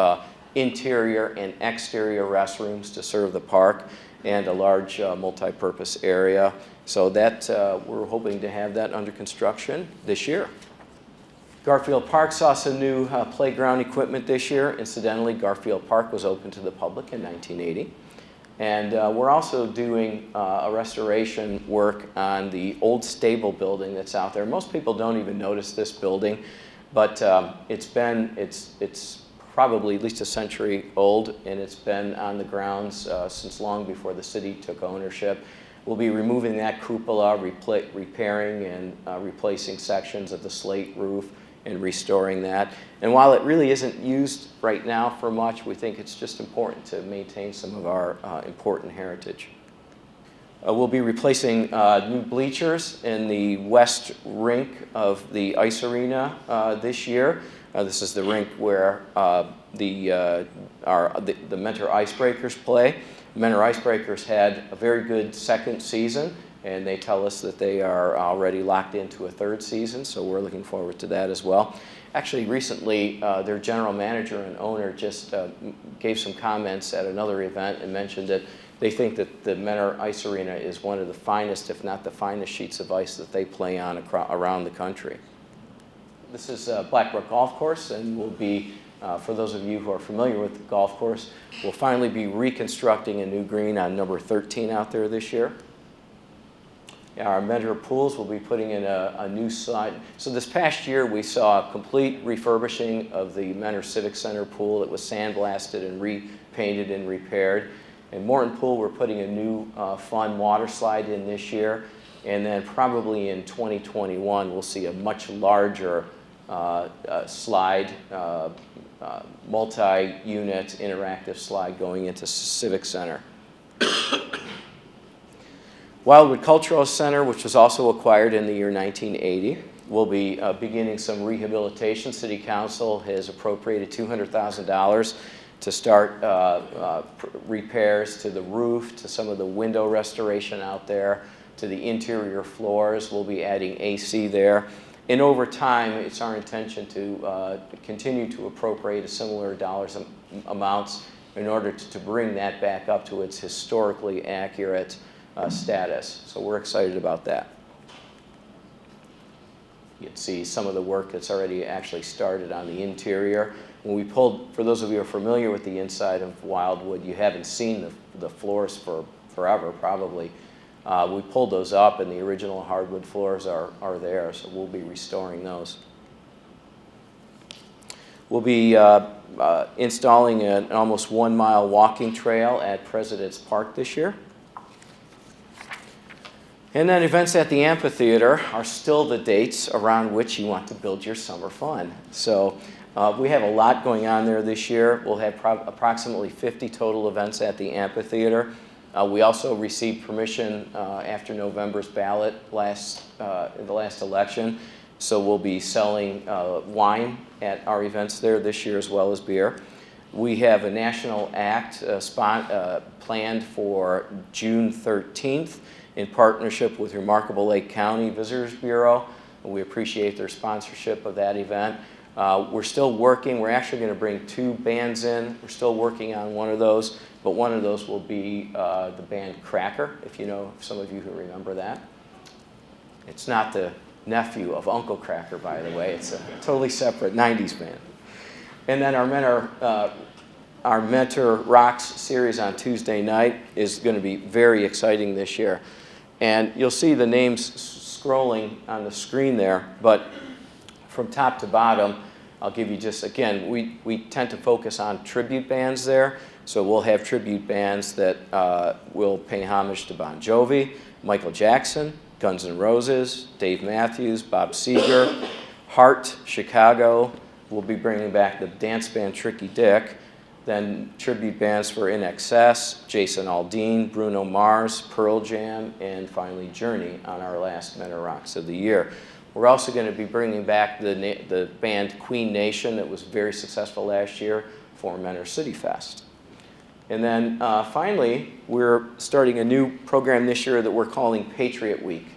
interior and exterior restrooms to serve the park and a large multi-purpose area. So that we're hoping to have that under construction this year. Garfield Park saw some new playground equipment this year. Incidentally, Garfield Park was open to the public in 1980. And we're also doing a restoration work on the old stable building that's out there. Most people don't even notice this building, but it's probably at least a century old, and it's been on the grounds since long before the city took ownership. We'll be removing that cupola, repairing and replacing sections of the slate roof and restoring that. And while it really isn't used right now for much, we think it's just important to maintain some of our important heritage. We'll be replacing new bleachers in the west rink of the ice arena this year. This is the rink where the Mentor Icebreakers play. Mentor Icebreakers had a very good second season, and they tell us that they are already locked into a third season, so we're looking forward to that as well. Actually, recently, their general manager and owner just gave some comments at another event and mentioned that they think that the Mentor Ice Arena is one of the finest, if not the finest, sheets of ice that they play on around the country. This is Blackbrook Golf Course, and we'll be, for those of you who are familiar with the golf course, we'll finally be reconstructing a new green on number 13 out there this year. Our Mentor pools will be putting in a new slide. So this past year we saw a complete refurbishing of the Mentor Civic Center pool. It was sandblasted and repainted and repaired. And Norton pool, we're putting a new fun water slide in this year. And then probably in 2021 we'll see a much larger slide, multi-unit interactive slide going into Civic Center. Wildwood Cultural Center, which was also acquired in the year 1980, will be beginning some rehabilitation. City Council has appropriated $200,000 to start repairs to the roof, to some of the window restoration out there, to the interior floors. We'll be adding AC there. And over time, it's our intention to continue to appropriate a similar dollars amounts in order to bring that back up to its historically accurate status. So we're excited about that. You can see some of the work that's already actually started on the interior. When we pulled, for those of you who are familiar with the inside of Wildwood, you haven't seen the floors for forever, probably. We pulled those up, and the original hardwood floors are there, so we'll be restoring those. We'll be installing an almost 1 mile walking trail at President's Park this year. And then events at the amphitheater are still the dates around which you want to build your summer fun. So we have a lot going on there this year. We'll have approximately 50 total events at the amphitheater. We also received permission after November's ballot in the last election. So we'll be selling wine at our events there this year as well as beer. We have a national act planned for June 13th. In partnership with Remarkable Lake County Visitors Bureau. We appreciate their sponsorship of that event. We're still working. We're actually going to bring 2 bands in. We're still working on one of those, but one of those will be the band Cracker, if you know, some of you who remember that. It's not the nephew of Uncle Cracker, by the way. It's a totally separate 90s band. And then our Mentor Rocks series on Tuesday night is going to be very exciting this year. And you'll see the names scrolling on the screen there, but from top to bottom, I'll give you just, again, we tend to focus on tribute bands there. So we'll have tribute bands that will pay homage to Bon Jovi, Michael Jackson, Guns N' Roses, Dave Matthews, Bob Seger, Heart, Chicago. We'll be bringing back the dance band Tricky Dick. Then tribute bands for In Excess, Jason Aldean, Bruno Mars, Pearl Jam, and finally Journey on our last Men Are Rocks of the year. We're also going to be bringing back the band Queen Nation that was very successful last year for Menor City Fest. And then finally, we're starting a new program this year that we're calling Patriot Week.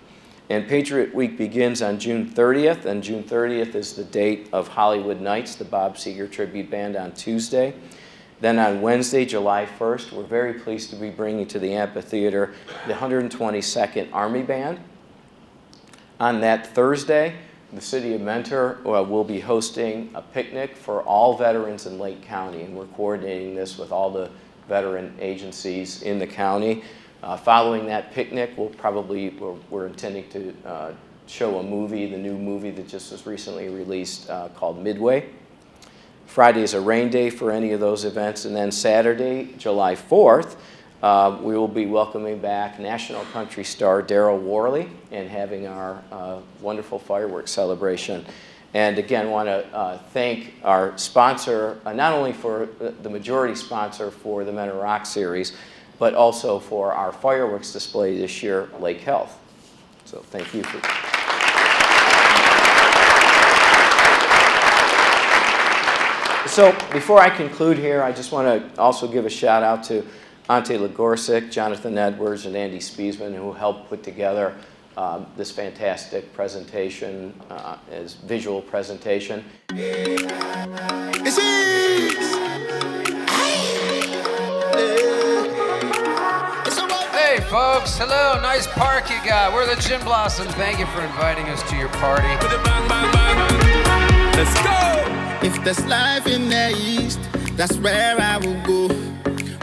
And Patriot Week begins on June 30th, and June 30th is the date of Hollywood Nights, the Bob Seger tribute band on Tuesday. Then on Wednesday, July 1st, we're very pleased to be bringing to the amphitheater the 122nd Army Band. On that Thursday, the City of Mentor will be hosting a picnic for all veterans in Lake County, and we're coordinating this with all the veteran agencies in the county. Following that picnic, we're intending to show a movie, the new movie that just was recently released called Midway. Friday is a rain day for any of those events, and then Saturday, July 4th, we will be welcoming back national country star Daryl Worley and having our wonderful fireworks celebration. And again, want to thank our sponsor, not only for the majority sponsor for the Men Are Rock series, but also for our fireworks display this year, Lake Health. So thank you for So before I conclude here, I just want to also give a shout out to Ante Lagorsic, Jonathan Edwards, and Andy Spiesman, who helped put together this fantastic presentation, as visual presentation. Hey folks, hello, nice park you got. We're the Gin Blossoms. Thank you for inviting us to your party. Let's go! If there's life in the East, that's where I will go.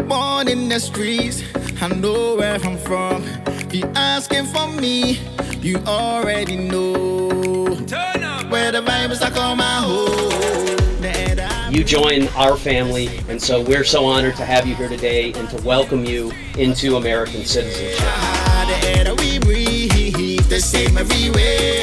Born in the streets, I know where I'm from. If you're asking for me, you already know. Turn up. Where the vibes I call my home. You join our family, and so we're so honored to have you here today and to welcome you into American citizenship. The air that we breathe, the same everywhere.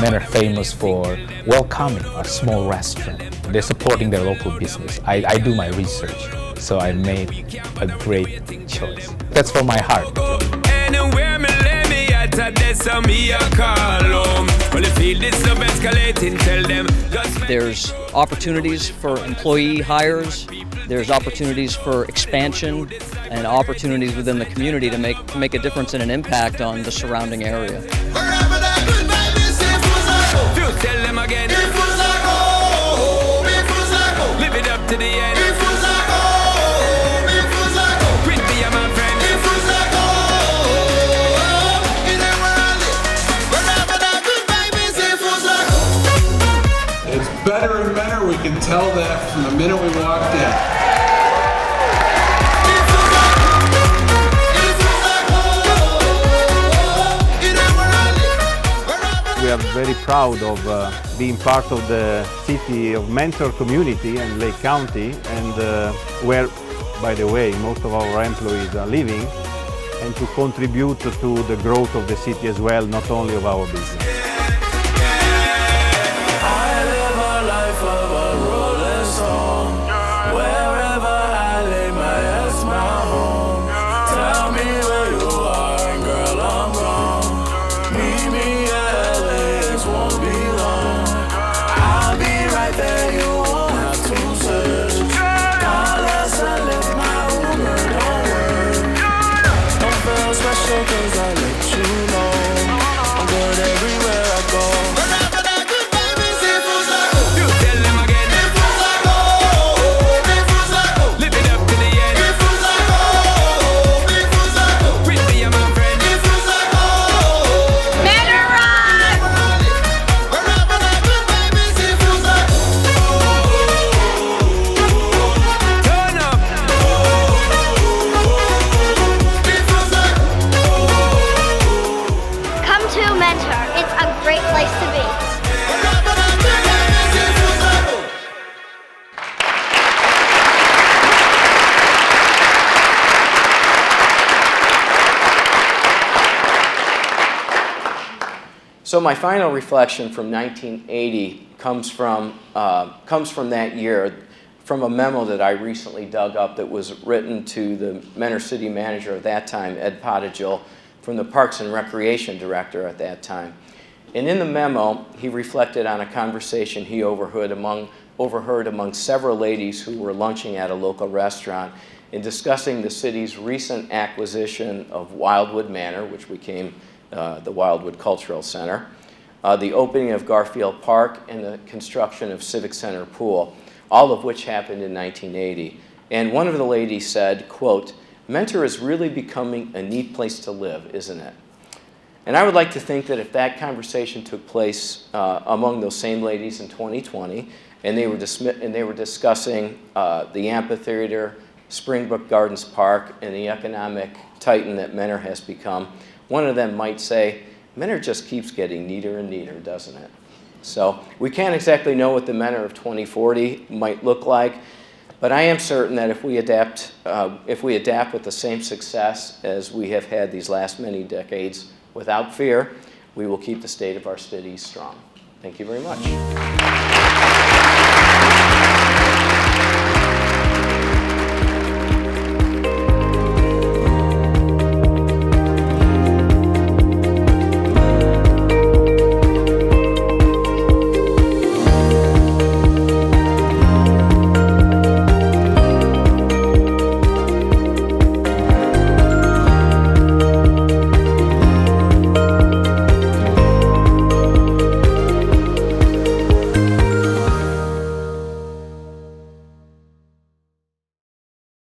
Men are famous for welcoming a small restaurant. They're supporting their local business. I do my research, so I made a great choice. That's from my heart. There's opportunities for employee hires, there's opportunities for expansion, and opportunities within the community to make a difference and an impact on the surrounding area. Tell them again. Live it up to the end. My friend. It's better and better. We can tell that from the minute we walked in. We are very proud of being part of the city of Mentor community and Lake County, and where, by the way, most of our employees are living, and to contribute to the growth of the city as well, not only of our business. I live a life of a rolling stone. Wherever I lay my head's my home. Tell me where you are, and girl, I'm gone. Meet me at LA, won't be long. I'll be right there, you won't have to search. God, as I lift my Uber, don't worry. Don't feel special 'cause I let you So my final reflection from 1980 comes from that year, from a memo that I recently dug up that was written to the Mentor City Manager at that time, Ed Pottigill, from the Parks and Recreation Director at that time. And in the memo, he reflected on a conversation he overheard among several ladies who were lunching at a local restaurant in discussing the city's recent acquisition of Wildwood Manor, which became the Wildwood Cultural Center, the opening of Garfield Park, and the construction of Civic Center Pool, all of which happened in 1980. And one of the ladies said, quote, "Mentor is really becoming a neat place to live, isn't it?" And I would like to think that if that conversation took place among those same ladies in 2020, and they were discussing the amphitheater, Springbrook Gardens Park, and the economic titan that Mentor has become, one of them might say, "Mentor just keeps getting neater and neater, doesn't it?" So we can't exactly know what the Mentor of 2040 might look like, but I am certain that if we adapt with the same success as we have had these last many decades, without fear, we will keep the state of our cities strong. Thank you very much.